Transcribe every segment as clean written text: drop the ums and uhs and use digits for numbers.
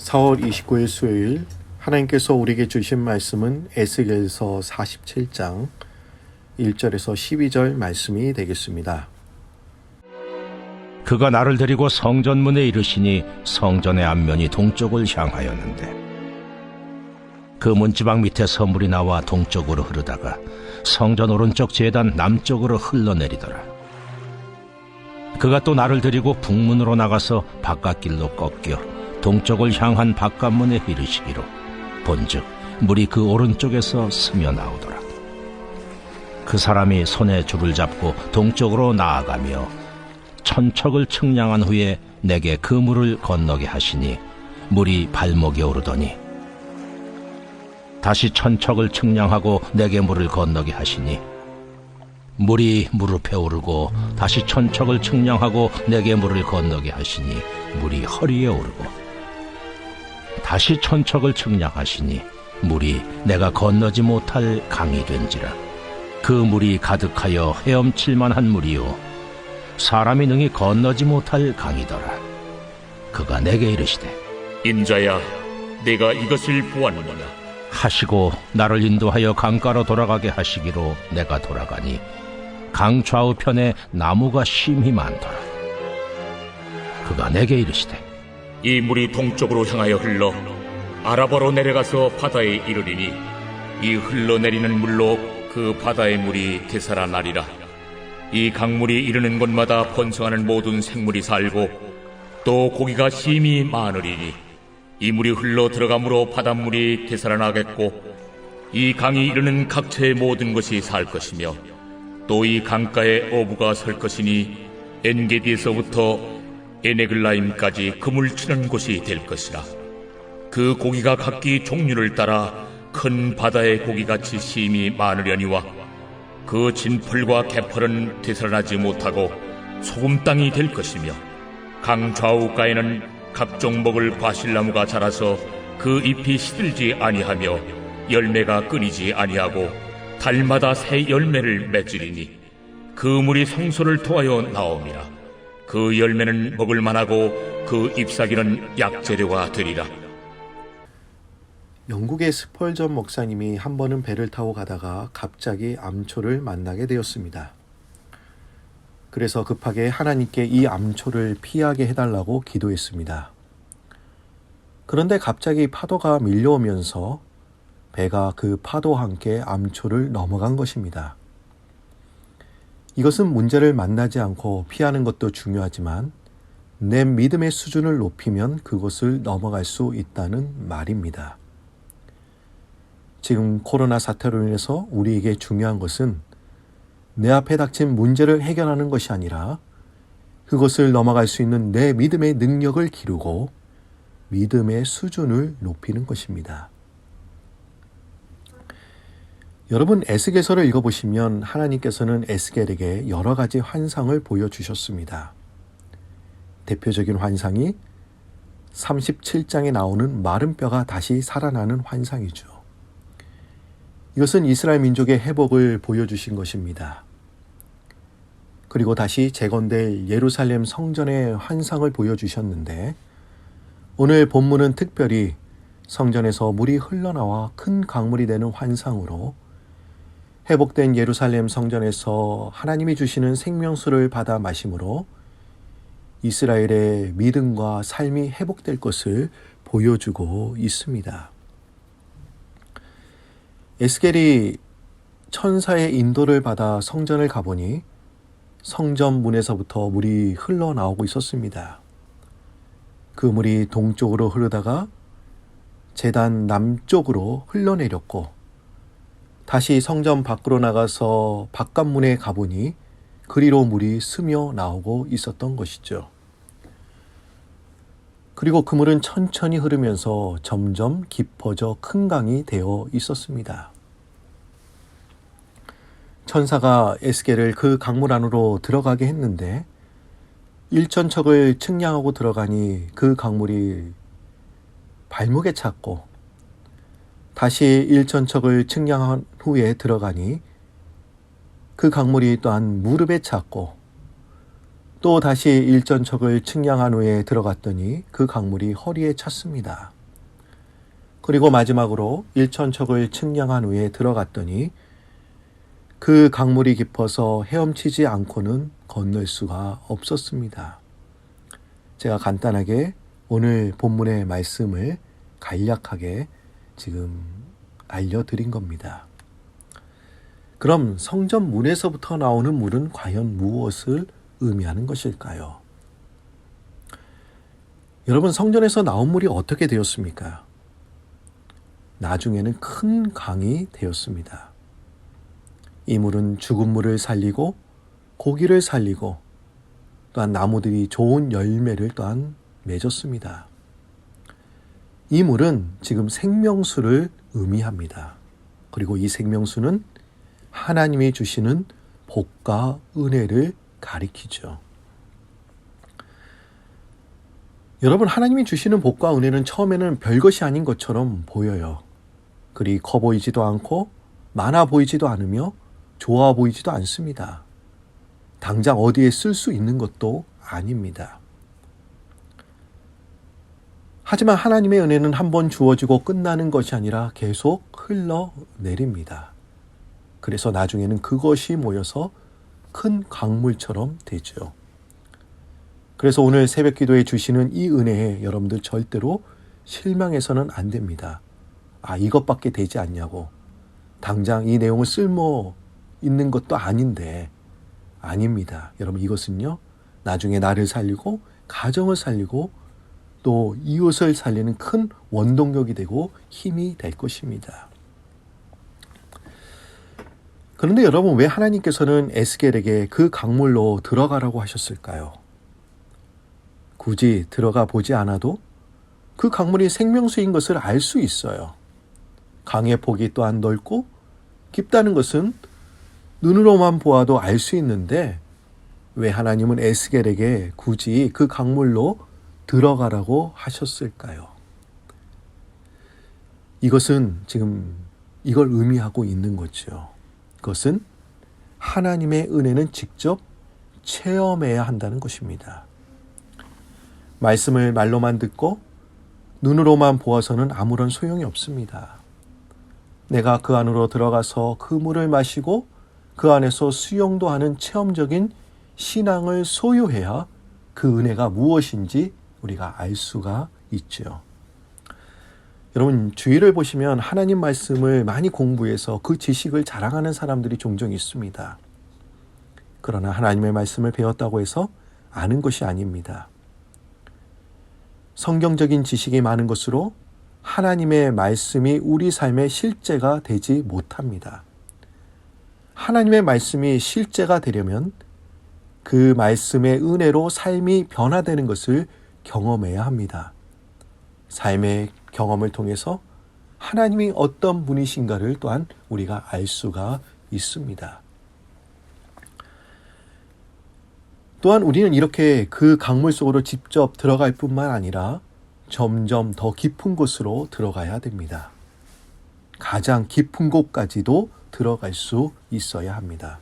4월 29일 수요일 하나님께서 우리에게 주신 말씀은 에스겔서 47장 1절에서 12절 말씀이 되겠습니다. 그가 나를 데리고 성전문에 이르시니 성전의 앞면이 동쪽을 향하였는데 그 문지방 밑에 선물이 나와 동쪽으로 흐르다가 성전 오른쪽 제단 남쪽으로 흘러내리더라. 그가 또 나를 데리고 북문으로 나가서 바깥길로 꺾여 동쪽을 향한 바깥문에 이르시기로 본즉 물이 그 오른쪽에서 스며 나오더라. 그 사람이 손에 줄을 잡고 동쪽으로 나아가며 천척을 측량한 후에 내게 그 물을 건너게 하시니 물이 발목에 오르더니 다시 천척을 측량하고 내게 물을 건너게 하시니 물이 무릎에 오르고 다시 천척을 측량하고 내게 물을 건너게 하시니 물이 허리에 오르고 다시 천척을 측량하시니 물이 내가 건너지 못할 강이 된지라. 그 물이 가득하여 헤엄칠 만한 물이요 사람이 능히 건너지 못할 강이더라. 그가 내게 이르시되 인자야, 내가 이것을 보았느냐 하시고 나를 인도하여 강가로 돌아가게 하시기로 내가 돌아가니 강 좌우편에 나무가 심히 많더라. 그가 내게 이르시되 이 물이 동쪽으로 향하여 흘러 아라바로 내려가서 바다에 이르리니 이 흘러내리는 물로 그 바다의 물이 되살아나리라. 이 강물이 이르는 곳마다 번성하는 모든 생물이 살고 또 고기가 심히 많으리니 이 물이 흘러 들어가므로 바닷물이 되살아나겠고 이 강이 이르는 각처의 모든 것이 살 것이며 또 이 강가에 어부가 설 것이니 엔게디에서부터 에네글라임까지 그물 치는 곳이 될 것이라. 그 고기가 각기 종류를 따라 큰 바다의 고기같이 심히 많으려니와 그 진펄과 개펄은 되살아나지 못하고 소금 땅이 될 것이며 강 좌우가에는 각종 먹을 과실나무가 자라서 그 잎이 시들지 아니하며 열매가 끊이지 아니하고 달마다 새 열매를 맺으리니 그 물이 성소를 통하여 나옵니다. 그 열매는 먹을 만하고 그 잎사귀는 약재료가 되리라. 영국의 스펄전 목사님이 한 번은 배를 타고 가다가 갑자기 암초를 만나게 되었습니다. 그래서 급하게 하나님께 이 암초를 피하게 해달라고 기도했습니다. 그런데 갑자기 파도가 밀려오면서 배가 그 파도와 함께 암초를 넘어간 것입니다. 이것은 문제를 만나지 않고 피하는 것도 중요하지만 내 믿음의 수준을 높이면 그것을 넘어갈 수 있다는 말입니다. 지금 코로나 사태로 인해서 우리에게 중요한 것은 내 앞에 닥친 문제를 해결하는 것이 아니라 그것을 넘어갈 수 있는 내 믿음의 능력을 기르고 믿음의 수준을 높이는 것입니다. 여러분, 에스겔서를 읽어보시면 하나님께서는 에스겔에게 여러 가지 환상을 보여주셨습니다. 대표적인 환상이 37장에 나오는 마른 뼈가 다시 살아나는 환상이죠. 이것은 이스라엘 민족의 회복을 보여주신 것입니다. 그리고 다시 재건될 예루살렘 성전의 환상을 보여주셨는데 오늘 본문은 특별히 성전에서 물이 흘러나와 큰 강물이 되는 환상으로 회복된 예루살렘 성전에서 하나님이 주시는 생명수를 받아 마심으로 이스라엘의 믿음과 삶이 회복될 것을 보여주고 있습니다. 에스겔이 천사의 인도를 받아 성전을 가보니 성전 문에서부터 물이 흘러나오고 있었습니다. 그 물이 동쪽으로 흐르다가 제단 남쪽으로 흘러내렸고 다시 성전 밖으로 나가서 바깥문에 가보니 그리로 물이 스며 나오고 있었던 것이죠. 그리고 그 물은 천천히 흐르면서 점점 깊어져 큰 강이 되어 있었습니다. 천사가 에스겔을 그 강물 안으로 들어가게 했는데 1천척을 측량하고 들어가니 그 강물이 발목에 찼고 다시 1천척을 측량한 후에 들어가니 그 강물이 또한 무릎에 찼고 또 다시 1천척을 측량한 후에 들어갔더니 그 강물이 허리에 찼습니다. 그리고 마지막으로 1,000척을 측량한 후에 들어갔더니 그 강물이 깊어서 헤엄치지 않고는 건널 수가 없었습니다. 제가 간단하게 오늘 본문의 말씀을 간략하게 지금 알려드린 겁니다. 그럼 성전 문에서부터 나오는 물은 과연 무엇을 의미하는 것일까요? 여러분, 성전에서 나온 물이 어떻게 되었습니까? 나중에는 큰 강이 되었습니다. 이 물은 죽은 물을 살리고 고기를 살리고 또한 나무들이 좋은 열매를 또한 맺었습니다. 이 물은 지금 생명수를 의미합니다. 그리고 이 생명수는 하나님이 주시는 복과 은혜를 가리키죠. 여러분, 하나님이 주시는 복과 은혜는 처음에는 별것이 아닌 것처럼 보여요. 그리 커 보이지도 않고 많아 보이지도 않으며 좋아 보이지도 않습니다. 당장 어디에 쓸 수 있는 것도 아닙니다. 하지만 하나님의 은혜는 한번 주어지고 끝나는 것이 아니라 계속 흘러내립니다. 그래서 나중에는 그것이 모여서 큰 강물처럼 되죠. 그래서 오늘 새벽 기도에 주시는 이 은혜에 여러분들 절대로 실망해서는 안 됩니다. 이것밖에 되지 않냐고. 당장 이 내용을 쓸모 있는 것도 아닌데, 아닙니다. 여러분, 이것은요, 나중에 나를 살리고 가정을 살리고 또 이웃을 살리는 큰 원동력이 되고 힘이 될 것입니다. 그런데 여러분, 왜 하나님께서는 에스겔에게 그 강물로 들어가라고 하셨을까요? 굳이 들어가 보지 않아도 그 강물이 생명수인 것을 알 수 있어요. 강의 폭이 또한 넓고 깊다는 것은 눈으로만 보아도 알 수 있는데 왜 하나님은 에스겔에게 굳이 그 강물로 들어가라고 하셨을까요? 이것은 지금 이걸 의미하고 있는 거죠. 그것은 하나님의 은혜는 직접 체험해야 한다는 것입니다. 말씀을 말로만 듣고 눈으로만 보아서는 아무런 소용이 없습니다. 내가 그 안으로 들어가서 그 물을 마시고 그 안에서 수용도 하는 체험적인 신앙을 소유해야 그 은혜가 무엇인지 우리가 알 수가 있죠. 여러분, 주위를 보시면 하나님 말씀을 많이 공부해서 그 지식을 자랑하는 사람들이 종종 있습니다. 그러나 하나님의 말씀을 배웠다고 해서 아는 것이 아닙니다. 성경적인 지식이 많은 것으로 하나님의 말씀이 우리 삶의 실제가 되지 못합니다. 하나님의 말씀이 실제가 되려면 그 말씀의 은혜로 삶이 변화되는 것을 경험해야 합니다. 삶의 경험을 통해서 하나님이 어떤 분이신가를 또한 우리가 알 수가 있습니다. 또한 우리는 이렇게 그 강물 속으로 직접 들어갈 뿐만 아니라 점점 더 깊은 곳으로 들어가야 됩니다. 가장 깊은 곳까지도 들어갈 수 있어야 합니다.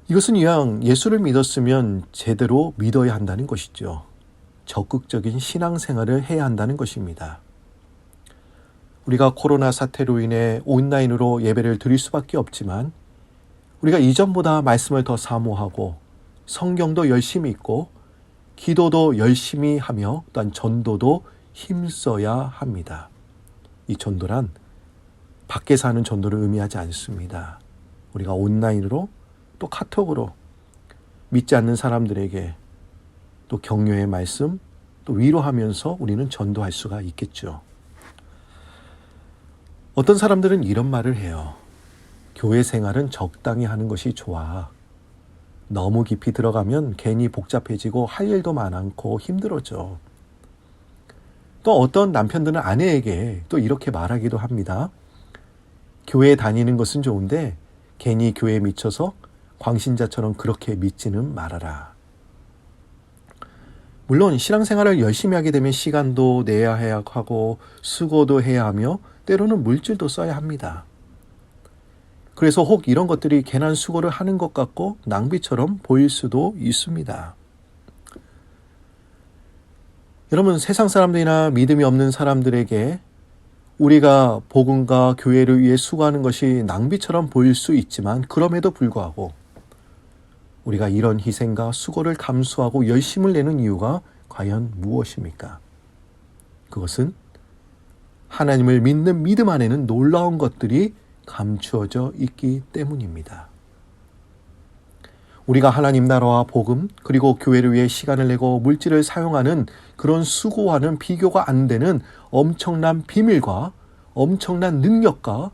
이것은 이왕 예수를 믿었으면 제대로 믿어야 한다는 것이죠. 적극적인 신앙생활을 해야 한다는 것입니다. 우리가 코로나 사태로 인해 온라인으로 예배를 드릴 수밖에 없지만 우리가 이전보다 말씀을 더 사모하고 성경도 열심히 읽고 기도도 열심히 하며 또한 전도도 힘써야 합니다. 이 전도란 밖에서 하는 전도를 의미하지 않습니다. 우리가 온라인으로 또 카톡으로 믿지 않는 사람들에게 또 격려의 말씀 또 위로하면서 우리는 전도할 수가 있겠죠. 어떤 사람들은 이런 말을 해요. 교회 생활은 적당히 하는 것이 좋아. 너무 깊이 들어가면 괜히 복잡해지고 할 일도 많고 힘들어져. 또 어떤 남편들은 아내에게 또 이렇게 말하기도 합니다. 교회 다니는 것은 좋은데 괜히 교회에 미쳐서 광신자처럼 그렇게 믿지는 말아라. 물론 신앙생활을 열심히 하게 되면 시간도 내야 해야 하고 수고도 해야 하며 때로는 물질도 써야 합니다. 그래서 혹 이런 것들이 괜한 수고를 하는 것 같고 낭비처럼 보일 수도 있습니다. 여러분, 세상 사람들이나 믿음이 없는 사람들에게 우리가 복음과 교회를 위해 수고하는 것이 낭비처럼 보일 수 있지만, 그럼에도 불구하고 우리가 이런 희생과 수고를 감수하고 열심을 내는 이유가 과연 무엇입니까? 그것은 하나님을 믿는 믿음 안에는 놀라운 것들이 감추어져 있기 때문입니다. 우리가 하나님 나라와 복음, 그리고 교회를 위해 시간을 내고 물질을 사용하는 그런 수고와는 비교가 안 되는 엄청난 비밀과 엄청난 능력과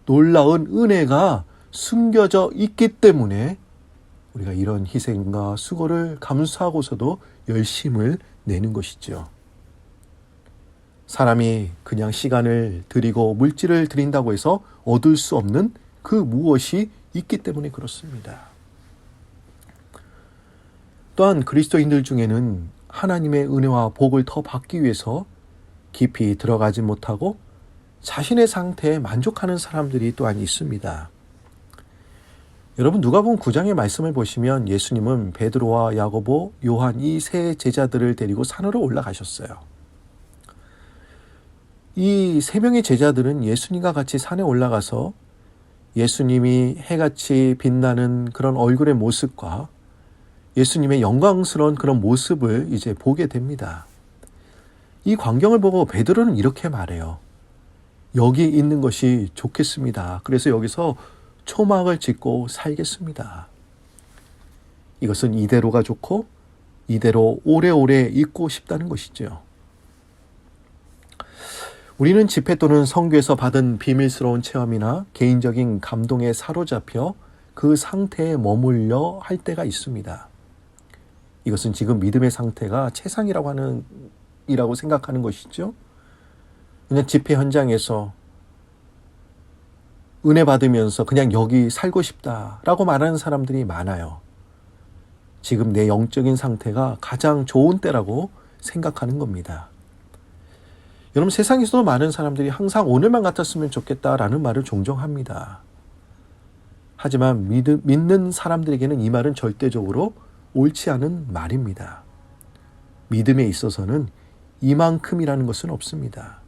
놀라운 은혜가 숨겨져 있기 때문에 우리가 이런 희생과 수고를 감수하고서도 열심을 내는 것이죠. 사람이 그냥 시간을 들이고 물질을 들인다고 해서 얻을 수 없는 그 무엇이 있기 때문에 그렇습니다. 또한 그리스도인들 중에는 하나님의 은혜와 복을 더 받기 위해서 깊이 들어가지 못하고 자신의 상태에 만족하는 사람들이 또한 있습니다. 여러분, 누가복음 9장의 말씀을 보시면 예수님은 베드로와 야고보, 요한 이 세 제자들을 데리고 산으로 올라가셨어요. 이 세 명의 제자들은 예수님과 같이 산에 올라가서 예수님이 해같이 빛나는 그런 얼굴의 모습과 예수님의 영광스러운 그런 모습을 이제 보게 됩니다. 이 광경을 보고 베드로는 이렇게 말해요. 여기 있는 것이 좋겠습니다. 그래서 여기서 초막을 짓고 살겠습니다. 이것은 이대로가 좋고 이대로 오래오래 있고 싶다는 것이죠. 우리는 집회 또는 선교에서 받은 비밀스러운 체험이나 개인적인 감동에 사로잡혀 그 상태에 머물려 할 때가 있습니다. 이것은 지금 믿음의 상태가 최상이라고 생각하는 것이죠. 그냥 집회 현장에서 은혜 받으면서 그냥 여기 살고 싶다라고 말하는 사람들이 많아요. 지금 내 영적인 상태가 가장 좋은 때라고 생각하는 겁니다. 여러분, 세상에서도 많은 사람들이 항상 오늘만 같았으면 좋겠다라는 말을 종종 합니다. 하지만 믿는 사람들에게는 이 말은 절대적으로 옳지 않은 말입니다. 믿음에 있어서는 이만큼이라는 것은 없습니다.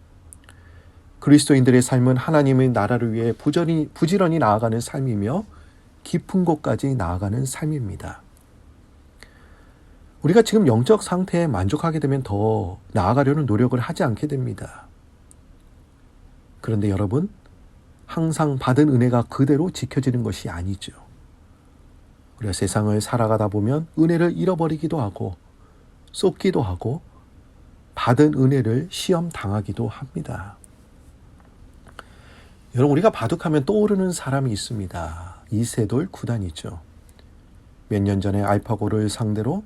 그리스도인들의 삶은 하나님의 나라를 위해 부지런히 나아가는 삶이며 깊은 곳까지 나아가는 삶입니다. 우리가 지금 영적 상태에 만족하게 되면 더 나아가려는 노력을 하지 않게 됩니다. 그런데 여러분, 항상 받은 은혜가 그대로 지켜지는 것이 아니죠. 우리가 세상을 살아가다 보면 은혜를 잃어버리기도 하고 쏟기도 하고 받은 은혜를 시험 당하기도 합니다. 여러분, 우리가 바둑하면 떠오르는 사람이 있습니다. 이세돌 구단이죠. 몇 년 전에 알파고를 상대로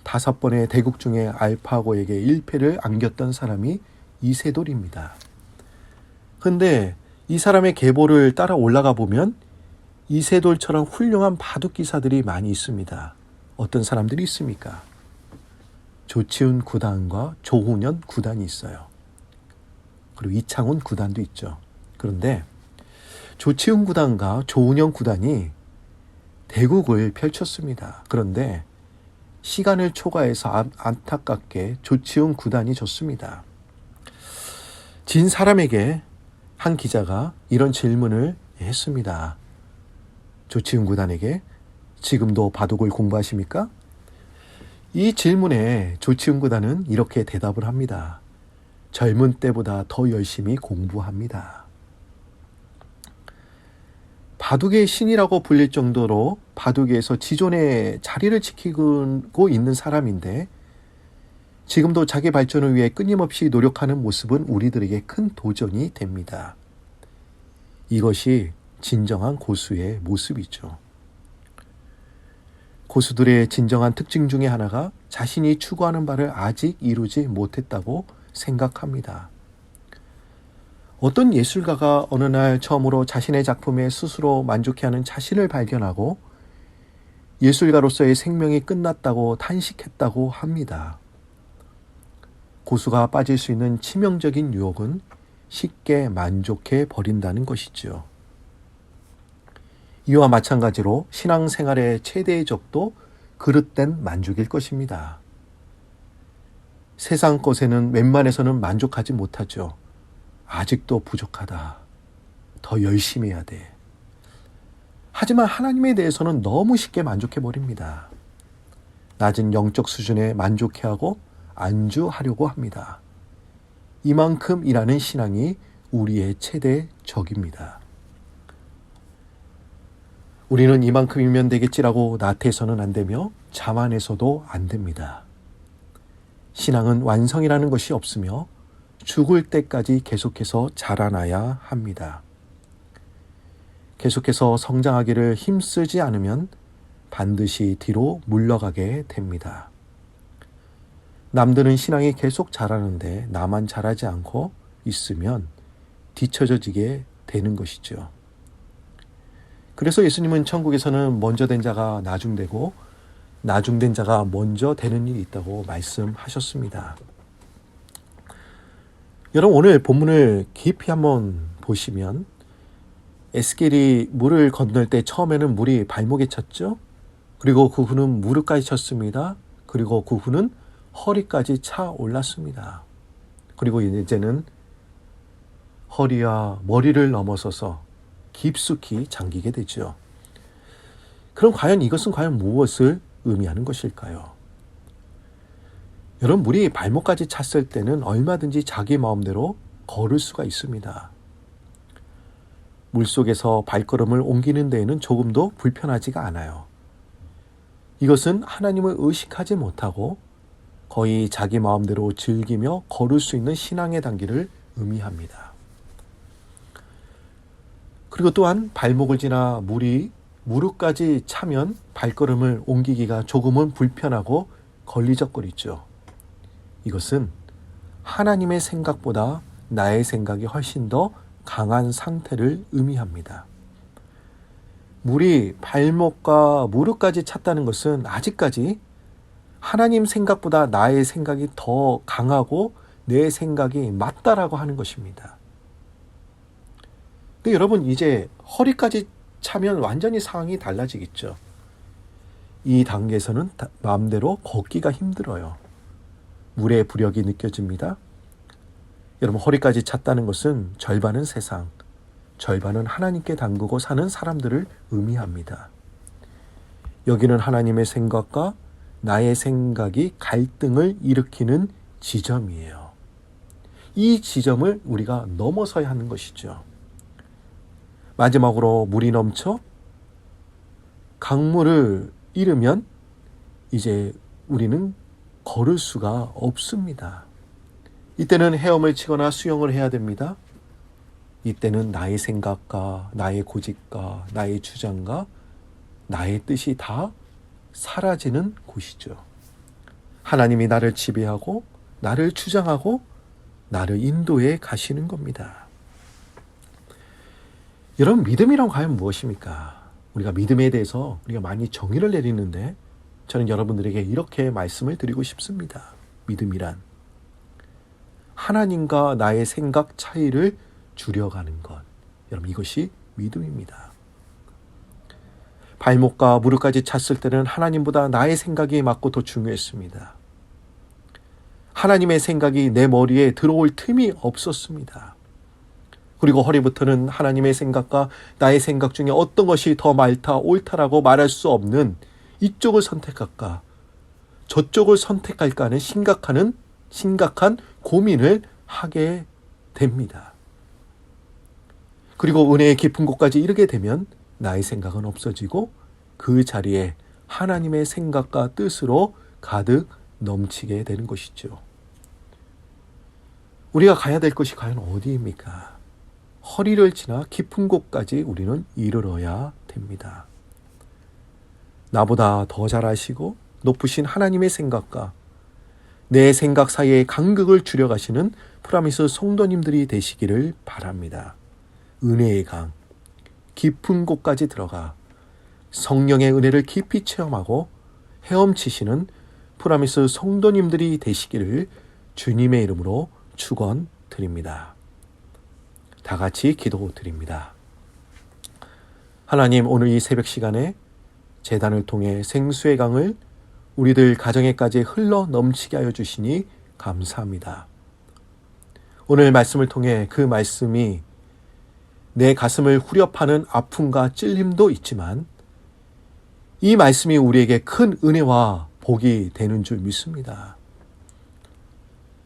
5번의 대국 중에 알파고에게 1패를 안겼던 사람이 이세돌입니다. 근데 이 사람의 계보를 따라 올라가 보면 이세돌처럼 훌륭한 바둑 기사들이 많이 있습니다. 어떤 사람들이 있습니까? 조치훈 구단과 조훈현 구단이 있어요. 그리고 이창훈 구단도 있죠. 그런데 조치훈 구단과 조훈현 구단이 대국을 펼쳤습니다. 그런데 시간을 초과해서 안타깝게 조치훈 구단이 졌습니다. 진 사람에게 한 기자가 이런 질문을 했습니다. 조치훈 구단에게 지금도 바둑을 공부하십니까? 이 질문에 조치훈 구단은 이렇게 대답을 합니다. 젊은 때보다 더 열심히 공부합니다. 바둑의 신이라고 불릴 정도로 바둑에서 지존의 자리를 지키고 있는 사람인데 지금도 자기 발전을 위해 끊임없이 노력하는 모습은 우리들에게 큰 도전이 됩니다. 이것이 진정한 고수의 모습이죠. 고수들의 진정한 특징 중에 하나가 자신이 추구하는 바를 아직 이루지 못했다고 생각합니다. 어떤 예술가가 어느 날 처음으로 자신의 작품에 스스로 만족해하는 자신을 발견하고 예술가로서의 생명이 끝났다고 탄식했다고 합니다. 고수가 빠질 수 있는 치명적인 유혹은 쉽게 만족해 버린다는 것이죠. 이와 마찬가지로 신앙생활의 최대의 적도 그릇된 만족일 것입니다. 세상 것에는 웬만해서는 만족하지 못하죠. 아직도 부족하다. 더 열심히 해야 돼. 하지만 하나님에 대해서는 너무 쉽게 만족해버립니다. 낮은 영적 수준에 만족해하고 안주하려고 합니다. 이만큼이라는 신앙이 우리의 최대 적입니다. 우리는 이만큼이면 되겠지라고 나태해서는 안 되며 자만해서도 안 됩니다. 신앙은 완성이라는 것이 없으며 죽을 때까지 계속해서 자라나야 합니다. 계속해서 성장하기를 힘쓰지 않으면 반드시 뒤로 물러가게 됩니다. 남들은 신앙이 계속 자라는데 나만 자라지 않고 있으면 뒤처져지게 되는 것이죠. 그래서 예수님은 천국에서는 먼저 된 자가 나중되고 나중된 자가 먼저 되는 일이 있다고 말씀하셨습니다. 여러분, 오늘 본문을 깊이 한번 보시면 에스겔이 물을 건널 때 처음에는 물이 발목에 찼죠. 그리고 그 후는 무릎까지 찼습니다. 그리고 그 후는 허리까지 차 올랐습니다. 그리고 이제는 허리와 머리를 넘어서서 깊숙이 잠기게 되죠. 그럼 과연 이것은 무엇을 의미하는 것일까요? 여러분, 물이 발목까지 찼을 때는 얼마든지 자기 마음대로 걸을 수가 있습니다. 물속에서 발걸음을 옮기는 데에는 조금도 불편하지가 않아요. 이것은 하나님을 의식하지 못하고 거의 자기 마음대로 즐기며 걸을 수 있는 신앙의 단계를 의미합니다. 그리고 또한 발목을 지나 물이 무릎까지 차면 발걸음을 옮기기가 조금은 불편하고 걸리적거리죠. 이것은 하나님의 생각보다 나의 생각이 훨씬 더 강한 상태를 의미합니다. 물이 발목과 무릎까지 찼다는 것은 아직까지 하나님 생각보다 나의 생각이 더 강하고 내 생각이 맞다라고 하는 것입니다. 근데 여러분, 이제 허리까지 차면 완전히 상황이 달라지겠죠. 이 단계에서는 마음대로 걷기가 힘들어요. 물의 부력이 느껴집니다. 여러분, 허리까지 찼다는 것은 절반은 세상, 절반은 하나님께 담그고 사는 사람들을 의미합니다. 여기는 하나님의 생각과 나의 생각이 갈등을 일으키는 지점이에요. 이 지점을 우리가 넘어서야 하는 것이죠. 마지막으로 물이 넘쳐 강물을 잃으면 이제 우리는 걸을 수가 없습니다. 이때는 헤엄을 치거나 수영을 해야 됩니다. 이때는 나의 생각과 나의 고집과 나의 주장과 나의 뜻이 다 사라지는 곳이죠. 하나님이 나를 지배하고 나를 주장하고 나를 인도해 가시는 겁니다. 여러분, 믿음이란 과연 무엇입니까? 우리가 믿음에 대해서 우리가 많이 정의를 내리는데 저는 여러분들에게 이렇게 말씀을 드리고 싶습니다. 믿음이란 하나님과 나의 생각 차이를 줄여가는 것. 여러분, 이것이 믿음입니다. 발목과 무릎까지 찼을 때는 하나님보다 나의 생각이 맞고 더 중요했습니다. 하나님의 생각이 내 머리에 들어올 틈이 없었습니다. 그리고 허리부터는 하나님의 생각과 나의 생각 중에 어떤 것이 더 옳다, 옳다라고 말할 수 없는 이쪽을 선택할까, 저쪽을 선택할까 하는 심각한 고민을 하게 됩니다. 그리고 은혜의 깊은 곳까지 이르게 되면 나의 생각은 없어지고 그 자리에 하나님의 생각과 뜻으로 가득 넘치게 되는 것이죠. 우리가 가야 될 것이 과연 어디입니까? 허리를 지나 깊은 곳까지 우리는 이르러야 됩니다. 나보다 더 잘 아시고 높으신 하나님의 생각과 내 생각 사이의 간극을 줄여가시는 프라미스 성도님들이 되시기를 바랍니다. 은혜의 강, 깊은 곳까지 들어가 성령의 은혜를 깊이 체험하고 헤엄치시는 프라미스 성도님들이 되시기를 주님의 이름으로 축원드립니다. 다 같이 기도드립니다. 하나님, 오늘 이 새벽 시간에 제단을 통해 생수의 강을 우리들 가정에까지 흘러 넘치게 하여 주시니 감사합니다. 오늘 말씀을 통해 그 말씀이 내 가슴을 후렵하는 아픔과 찔림도 있지만 이 말씀이 우리에게 큰 은혜와 복이 되는 줄 믿습니다.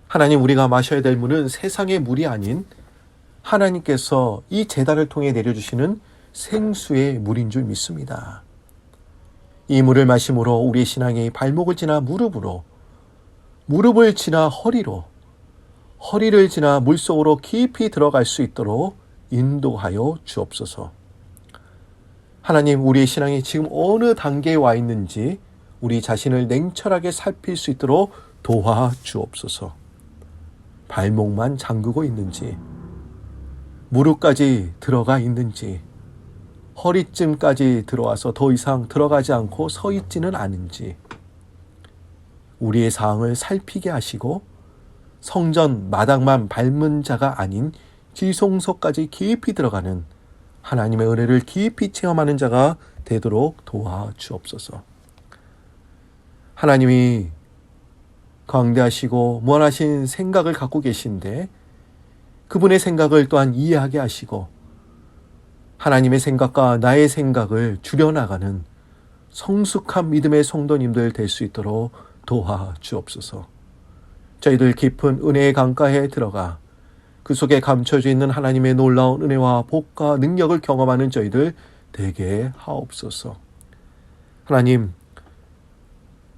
하나님, 우리가 마셔야 될 물은 세상의 물이 아닌 하나님께서 이 제단을 통해 내려주시는 생수의 물인 줄 믿습니다. 이 물을 마심으로 우리의 신앙이 발목을 지나 무릎으로, 무릎을 지나 허리로, 허리를 지나 물속으로 깊이 들어갈 수 있도록 인도하여 주옵소서. 하나님, 우리의 신앙이 지금 어느 단계에 와 있는지 우리 자신을 냉철하게 살필 수 있도록 도와주옵소서. 발목만 잠그고 있는지, 무릎까지 들어가 있는지, 허리쯤까지 들어와서 더 이상 들어가지 않고 서 있지는 않은지 우리의 상황을 살피게 하시고 성전 마당만 밟는 자가 아닌 지성소까지 깊이 들어가는 하나님의 은혜를 깊이 체험하는 자가 되도록 도와주옵소서. 하나님이 광대하시고 무한하신 생각을 갖고 계신데 그분의 생각을 또한 이해하게 하시고 하나님의 생각과 나의 생각을 줄여나가는 성숙한 믿음의 성도님들 될 수 있도록 도와주옵소서. 저희들 깊은 은혜의 강가에 들어가 그 속에 감춰져 있는 하나님의 놀라운 은혜와 복과 능력을 경험하는 저희들 되게 하옵소서. 하나님,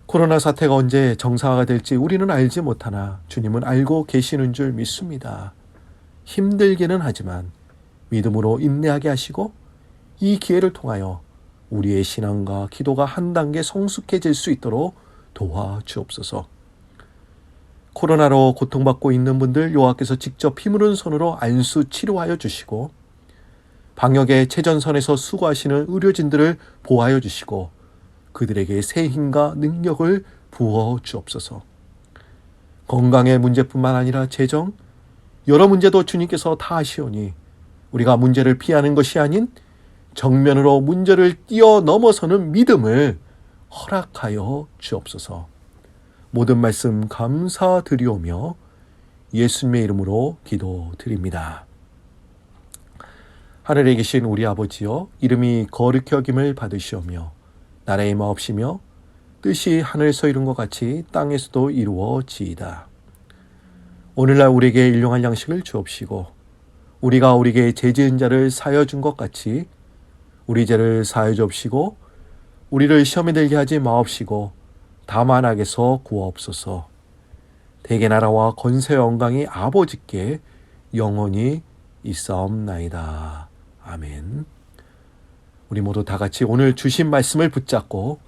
코로나 사태가 언제 정상화가 될지 우리는 알지 못하나 주님은 알고 계시는 줄 믿습니다. 힘들기는 하지만 믿음으로 인내하게 하시고 이 기회를 통하여 우리의 신앙과 기도가 한 단계 성숙해질 수 있도록 도와주옵소서. 코로나로 고통받고 있는 분들 여호와께서 직접 피무른 손으로 안수 치료하여 주시고 방역의 최전선에서 수고하시는 의료진들을 보호하여 주시고 그들에게 새 힘과 능력을 부어 주옵소서. 건강의 문제뿐만 아니라 재정, 여러 문제도 주님께서 다 아시오니 우리가 문제를 피하는 것이 아닌 정면으로 문제를 뛰어넘어서는 믿음을 허락하여 주옵소서. 모든 말씀 감사드리오며 예수님의 이름으로 기도드립니다. 하늘에 계신 우리 아버지여, 이름이 거룩히 여김을 받으시오며 나라의 마옵시며 뜻이 하늘에서 이룬 것 같이 땅에서도 이루어지이다. 오늘날 우리에게 일용할 양식을 주옵시고 우리가 우리에게 죄 지은 자를 사하여 준 것 같이 우리 죄를 사하여 주옵시고 우리를 시험에 들게 하지 마옵시고 다만 악에서 구하옵소서. 대개 나라와 권세 영광이 아버지께 영원히 있사옵나이다. 아멘. 우리 모두 다 같이 오늘 주신 말씀을 붙잡고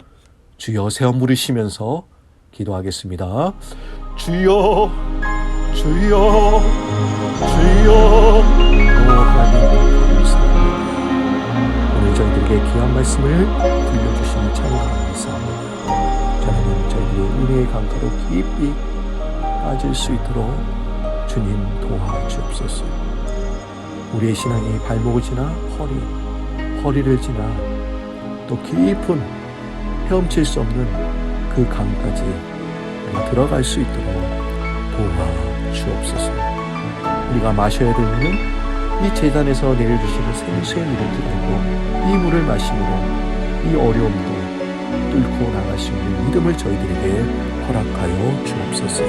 주여 세어 물으시면서 기도하겠습니다. 주여, 주여, 주여. 하나님 감사합니다. 오늘 저희들에게 귀한 말씀을 들려주시니 참 감사합니다. 하나님, 저희들의 은혜의 강가로 깊이 빠질 수 있도록 주님 도와주옵소서. 우리의 신앙이 발목을 지나 허리를 지나 또 깊은 헤엄칠 수 없는 그 강까지 우리가 들어갈 수 있도록 도와주옵소서. 우리가 마셔야 될 물은 이 제단에서 내려주시는 생수의 물을 들고 이 물을 마심으로 이 어려움도 뚫고 나갈 수 있는 믿음을 저희들에게 허락하여 주옵소서.